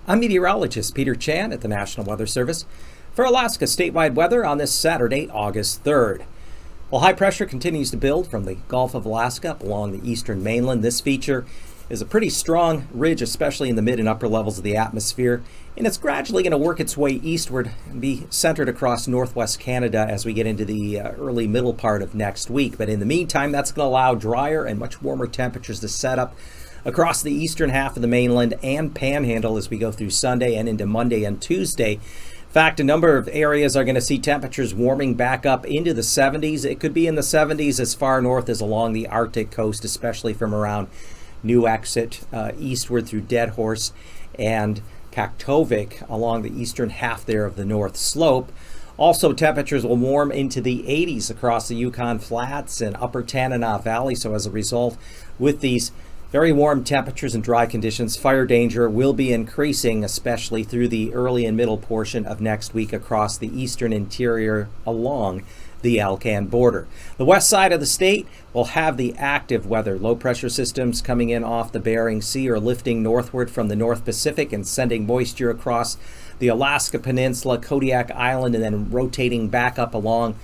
I'm meteorologist Peter Chan at the National Weather Service for Alaska statewide weather on this Saturday, August 3rd. Well, high pressure continues to build from the Gulf of Alaska up along the eastern mainland. This feature is a pretty strong ridge, especially in the mid and upper levels of the atmosphere, and it's gradually going to work its way eastward and be centered across northwest Canada as we get into the early middle part of next week. But in the meantime, that's going to allow drier and much warmer temperatures to set up across the eastern half of the mainland and panhandle as we go through Sunday and into Monday and Tuesday. In fact, a number of areas are going to see temperatures warming back up into the 70s. It could be in the 70s as far north as along the Arctic coast, especially from around New Exit eastward through Deadhorse and Kaktovik along the eastern half there of the North Slope. Also, temperatures will warm into the 80s across the Yukon Flats and upper Tanana Valley. So as a result, with these very warm temperatures and dry conditions, fire danger will be increasing, especially through the early and middle portion of next week across the eastern interior along the Alcan border. The west side of the state will have the active weather. Low pressure systems coming in off the Bering Sea are lifting northward from the North Pacific and sending moisture across the Alaska Peninsula, Kodiak Island, and then rotating back up along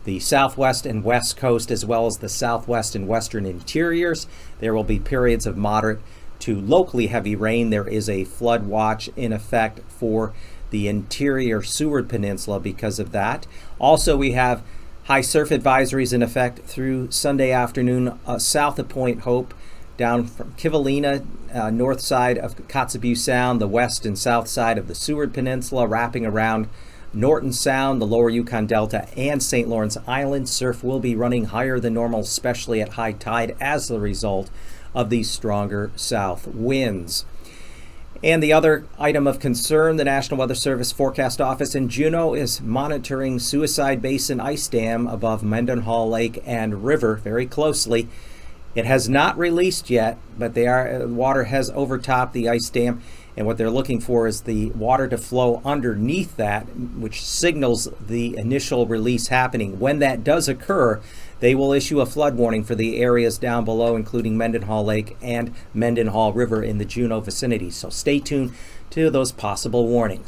the southwest and west coast, as well as the southwest and western interiors. There will be periods of moderate to locally heavy rain. There is a flood watch in effect for the interior Seward Peninsula because of that. Also, we have high surf advisories in effect through Sunday afternoon south of Point Hope, down from Kivalina, north side of Kotzebue Sound, the west and south side of the Seward Peninsula, wrapping around Norton Sound, the lower Yukon Delta, and St. Lawrence Island. Surf will be running higher than normal, especially at high tide, as a result of these stronger south winds. And the other item of concern, the National Weather Service Forecast Office in Juneau is monitoring Suicide Basin Ice Dam above Mendenhall Lake and River very closely. It has not released yet, but water has overtopped the ice dam, and what they're looking for is the water to flow underneath that, which signals the initial release happening. When that does occur, they will issue a flood warning for the areas down below, including Mendenhall Lake and Mendenhall River in the Juneau vicinity. So stay tuned to those possible warnings.